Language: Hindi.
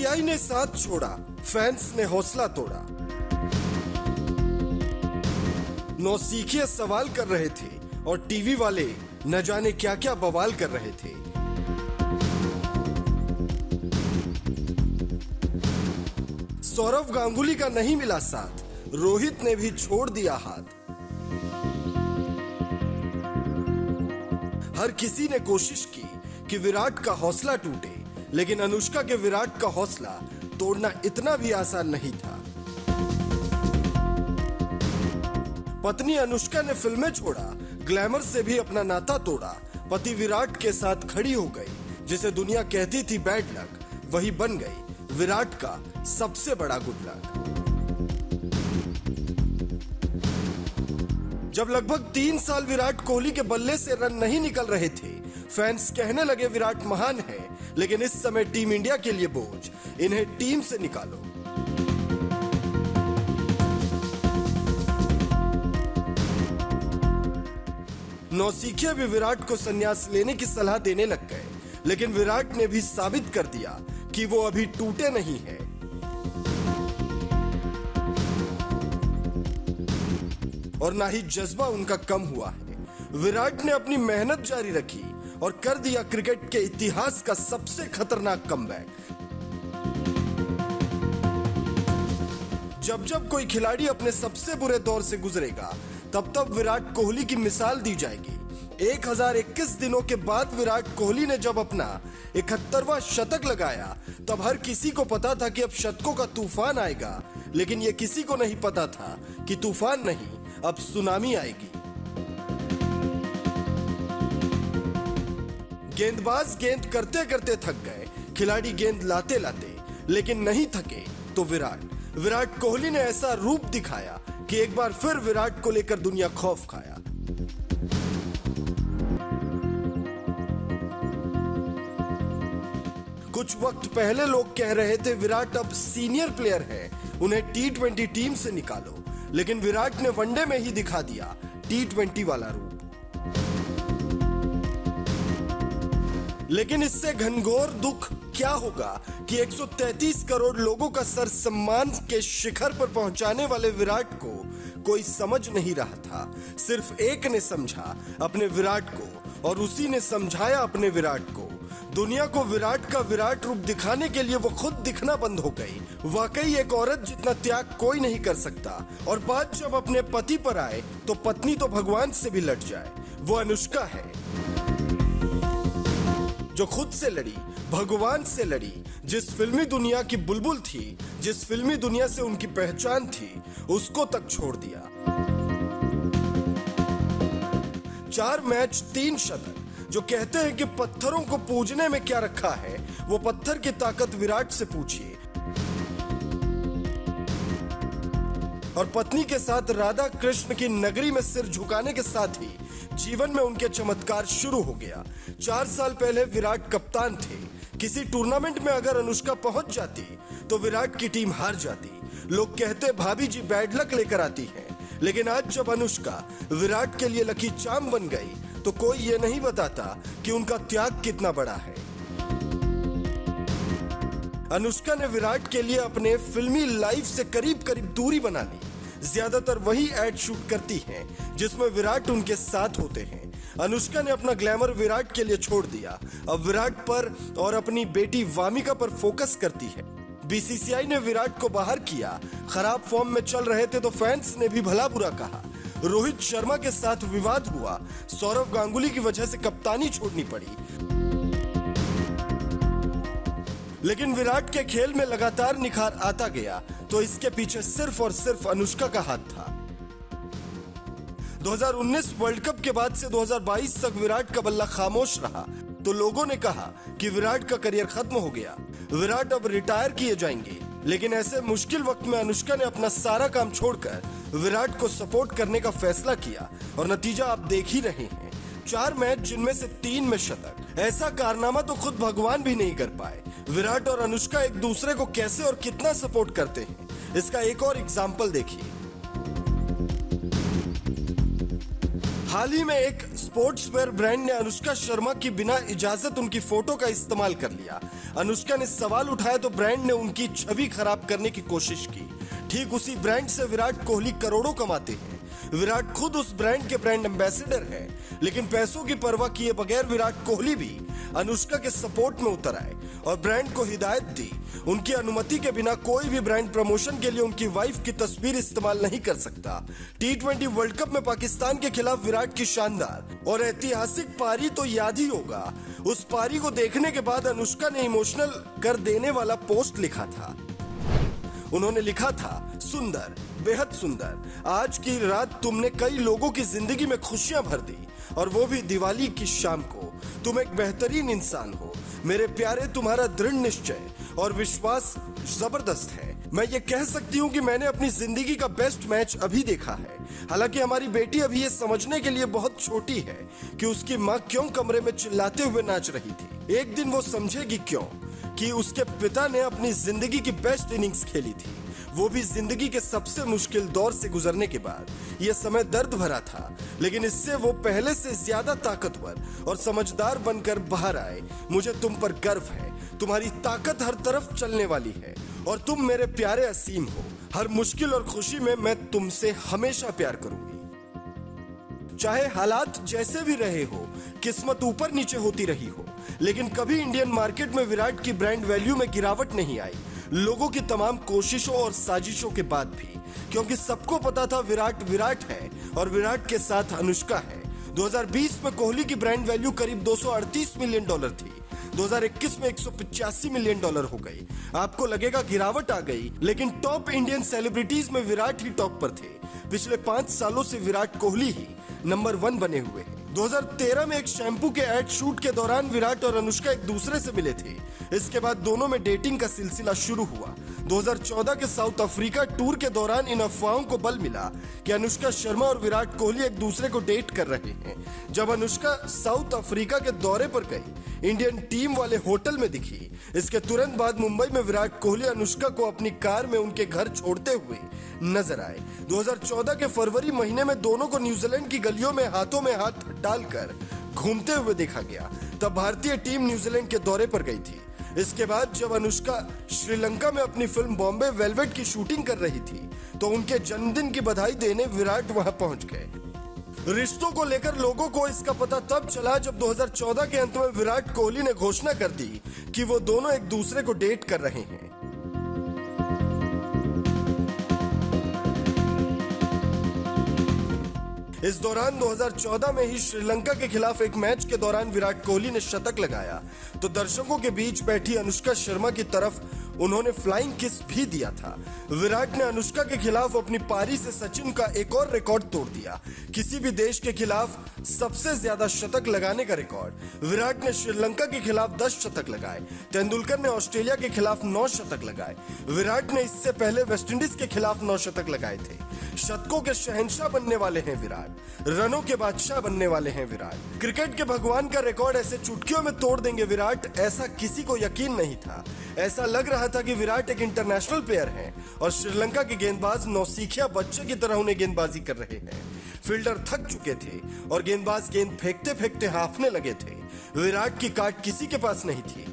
बीसीसीआई ने साथ छोड़ा, फैंस ने हौसला तोड़ा। नौसिखिए सवाल कर रहे थे और टीवी वाले न जाने क्या क्या बवाल कर रहे थे। सौरव गांगुली का नहीं मिला साथ, रोहित ने भी छोड़ दिया हाथ। हर किसी ने कोशिश की कि विराट का हौसला टूटे, लेकिन अनुष्का के विराट का हौसला तोड़ना इतना भी आसान नहीं था। पत्नी अनुष्का ने फिल्में छोड़ा, ग्लैमर से भी अपना नाता तोड़ा। पति विराट के साथ खड़ी हो गई। जिसे दुनिया कहती थी बैड लक, वही बन गई विराट का सबसे बड़ा गुड लक। जब लगभग 3 साल विराट कोहली के बल्ले से रन नहीं निकल रहे थे, फैंस कहने लगे विराट महान है, लेकिन इस समय टीम इंडिया के लिए बोझ, इन्हें टीम से निकालो। नौसिखिए भी विराट को संन्यास लेने की सलाह देने लग गए, लेकिन विराट ने भी साबित कर दिया कि वो अभी टूटे नहीं है। और ना ही जज्बा उनका कम हुआ है। विराट ने अपनी मेहनत जारी रखी और कर दिया क्रिकेट के इतिहास का सबसे खतरनाक कमबैक। जब जब कोई खिलाड़ी अपने सबसे बुरे दौर से गुजरेगा, तब तब विराट कोहली की मिसाल दी जाएगी। 1021 दिनों के बाद विराट कोहली ने जब अपना 71वां शतक लगाया, तब हर किसी को पता था कि अब शतकों का तूफान आएगा, लेकिन यह किसी को नहीं पता था कि तूफान नहीं, अब सुनामी आएगी। गेंदबाज गेंद करते करते थक गए, खिलाड़ी गेंद लाते लाते, लेकिन नहीं थके तो विराट कोहली ने ऐसा रूप दिखाया कि एक बार फिर विराट को लेकर दुनिया खौफ खाया। कुछ वक्त पहले लोग कह रहे थे विराट अब सीनियर प्लेयर है, उन्हें T20 टीम से निकालो, लेकिन विराट ने वनडे में ही दिखा दिया T20 वाला रूप। लेकिन इससे घनघोर दुख क्या होगा कि 133 करोड़ लोगों का सर सम्मान के शिखर पर पहुंचाने वाले विराट को कोई समझ नहीं रहा था। सिर्फ एक ने समझा, अपने विराट को, और उसी ने समझाया अपने विराट को। दुनिया को विराट का विराट रूप दिखाने के लिए वो खुद दिखना बंद हो गई। वाकई एक औरत जितना त्याग कोई नहीं कर सकता। और बात जब अपने पति पर आए, तो पत्नी तो भगवान से भी लड़ जाए। वो अनुष्का है जो खुद से लड़ी, भगवान से लड़ी। जिस फिल्मी दुनिया की बुलबुल थी, जिस फिल्मी दुनिया से उनकी पहचान थी, उसको तक छोड़ दिया। 4 मैच 3 शतक। जो कहते हैं कि पत्थरों को पूजने में क्या रखा है, वो पत्थर की ताकत विराट से पूछिए। और पत्नी के साथ राधा कृष्ण की नगरी में सिर झुकाने के साथ ही जीवन में उनके चमत्कार शुरू हो गया। 4 साल पहले विराट कप्तान थे। किसी टूर्नामेंट में अगर अनुष्का पहुंच जाती, तो विराट की टीम हार जाती। लोग कहते भाभी जी बैड लक लेकर आती हैं, लेकिन आज जब अनुष्का विराट के लिए लकी चार्म बन गई, तो कोई ये नहीं बताता कि उनका त्याग कितना बड़ा है। अनुष्का ने विराट के लिए अपने फिल्मी लाइफ से करीब करीब दूरी बना ली। ज्यादातर वही एड शूट करती हैं जिसमें विराट उनके साथ होते हैं। अनुष्का ने अपना ग्लैमर विराट के लिए छोड़ दिया। अब विराट पर और अपनी बेटी वामिका पर फोकस करती है। बीसीसीआई ने विराट को बाहर किया। खराब फॉर्म में चल रहे थे तो फैंस ने भी भला बुरा कहा। रोहित शर्मा के साथ विवाद हुआ। सौरव गांगुली की वजह से कप्तानी छोड़नी पड़ी। लेकिन विराट के खेल में लगातार निखार आता गया, तो इसके पीछे सिर्फ और सिर्फ अनुष्का का हाथ था। 2019 वर्ल्ड कप के बाद से 2022 तक विराट का बल्ला खामोश रहा, तो लोगों ने कहा कि विराट का करियर खत्म हो गया, विराट अब रिटायर किए जाएंगे। लेकिन ऐसे मुश्किल वक्त में अनुष्का ने अपना सारा काम छोड़कर विराट को सपोर्ट करने का फैसला किया, और नतीजा आप देख ही रहे हैं। 4 मैच जिनमें से 3 में शतक। ऐसा कारनामा तो खुद भगवान भी नहीं कर पाए। विराट और अनुष्का एक दूसरे को कैसे और कितना सपोर्ट करते हैं, इसका एक और एग्जाम्पल देखिए। हाल ही में एक स्पोर्ट्सवेयर ब्रांड ने अनुष्का शर्मा की बिना इजाजत उनकी फोटो का इस्तेमाल कर लिया। अनुष्का ने सवाल उठाया तो ब्रांड ने उनकी छवि खराब करने की कोशिश की। ठीक उसी ब्रांड से विराट कोहली करोड़ों कमाते हैं। विराट खुद उस ब्रांड के ब्रांड एम्बेसडर है, लेकिन पैसों की परवाह किए बगैर विराट कोहली भी अनुष्का के सपोर्ट में उतर आए और ब्रांड को हिदायत दी उनकी अनुमति के बिना कोई भी ब्रांड प्रमोशन के लिए उनकी वाइफ की तस्वीर इस्तेमाल नहीं कर सकता। T20 वर्ल्ड कप में पाकिस्तान के खिलाफ विराट की शानदार और ऐतिहासिक पारी तो याद ही होगा। उस पारी को देखने के बाद अनुष्का ने इमोशनल कर देने वाला पोस्ट लिखा था। उन्होंने लिखा था, सुंदर, बेहद सुंदर, आज की रात तुमने कई लोगों की जिंदगी में खुशियां भर दी और वो भी दिवाली की शाम को। तुम एक बेहतरीन इंसान हो मेरे प्यारे, तुम्हारा दृढ़ निश्चय और विश्वास जबरदस्त है। मैं ये कह सकती हूँ कि मैंने अपनी जिंदगी का बेस्ट मैच अभी देखा है। हालांकि हमारी बेटी अभी ये समझने के लिए बहुत छोटी है कि उसकी माँ क्यों कमरे में चिल्लाते हुए नाच रही थी। एक दिन वो समझेगी क्यों कि उसके पिता ने अपनी जिंदगी की बेस्ट इनिंग्स खेली थी, वो भी जिंदगी के सबसे मुश्किल दौर से गुजरने के बाद। यह समय दर्द भरा था, लेकिन इससे वो पहले से ज्यादा ताकतवर और समझदार बनकर बाहर आए। मुझे तुम पर गर्व है, तुम्हारी ताकत हर तरफ चलने वाली है और तुम मेरे प्यारे असीम हो। हर मुश्किल और खुशी में मैं तुमसे हमेशा प्यार करूंगी। चाहे हालात जैसे भी रहे हो, किस्मत ऊपर नीचे होती रही हो, लेकिन कभी इंडियन मार्केट में विराट की ब्रांड वैल्यू में गिरावट नहीं आई, लोगों की तमाम कोशिशों और साजिशों के बाद भी, क्योंकि सबको पता था विराट विराट है और विराट के साथ अनुष्का है। 2020 में कोहली की ब्रांड वैल्यू करीब $238 मिलियन थी, 2021 में $185 मिलियन हो गई। आपको लगेगा गिरावट आ गई, लेकिन टॉप इंडियन सेलिब्रिटीज में विराट ही टॉप पर थे। पिछले 5 सालों से विराट कोहली ही नंबर 1 बने हुए हैं। 2013 में एक शैम्पू के एड शूट के दौरान विराट और अनुष्का एक दूसरे से मिले थे। इसके बाद दोनों में डेटिंग का सिलसिला शुरू हुआ। 2014 के साउथ अफ्रीका टूर के दौरान इन अफवाहों को बल मिला कि अनुष्का शर्मा और विराट कोहली एक दूसरे को डेट कर रहे हैं। जब अनुष्का साउथ अफ्रीका के दौरे पर गई, इंडियन टीम वाले होटल में दिखी। इसके तुरंत बाद मुंबई में विराट कोहली अनुष्का को अपनी कार में उनके घर छोड़ते हुए नजर आए। 2014 के फरवरी महीने में दोनों को न्यूजीलैंड की गलियों में हाथों में हाथ डालकर घूमते हुए देखा गया। तब भारतीय टीम न्यूजीलैंड के दौरे पर गई थी। इसके बाद जब अनुष्का श्रीलंका में अपनी फिल्म बॉम्बे वेलवेट की शूटिंग कर रही थी, तो उनके जन्मदिन की बधाई देने विराट वहां पहुंच गए। रिश्तों को लेकर लोगों को इसका पता तब चला जब 2014 के अंत में विराट कोहली ने घोषणा कर दी कि वो दोनों एक दूसरे को डेट कर रहे हैं। इस दौरान 2014 में ही श्रीलंका के खिलाफ एक मैच के दौरान विराट कोहली ने शतक लगाया, तो दर्शकों के बीच बैठी अनुष्का शर्मा की तरफ उन्होंने फ्लाइंग किस भी दिया था। विराट ने अनुष्का के खिलाफ अपनी पारी से सचिन का एक और रिकॉर्ड तोड़ दिया, किसी भी देश के खिलाफ सबसे ज्यादा शतक लगाने का रिकॉर्ड। विराट ने श्रीलंका के खिलाफ 10 शतक लगाए, तेंदुलकर ने ऑस्ट्रेलिया के खिलाफ 9 शतक लगाए। विराट ने इससे पहले वेस्टइंडीज के खिलाफ 9 शतक लगाए थे। शतकों के शहंशाह बनने वाले हैं विराट, रनों के बादशाह बनने वाले हैं विराट। क्रिकेट के भगवान का रिकॉर्ड ऐसे चुटकियों में तोड़ देंगे विराट, ऐसा किसी को यकीन नहीं था। ऐसा लग रहा था कि विराट एक इंटरनेशनल प्लेयर हैं और श्रीलंका के गेंदबाज नौसिखिया बच्चे की तरह उन्हें गेंदबाजी कर रहे हैं। फील्डर थक चुके थे और गेंदबाज गेंद फेंकते फेंकते हाफने लगे थे। विराट की काट किसी के पास नहीं थी।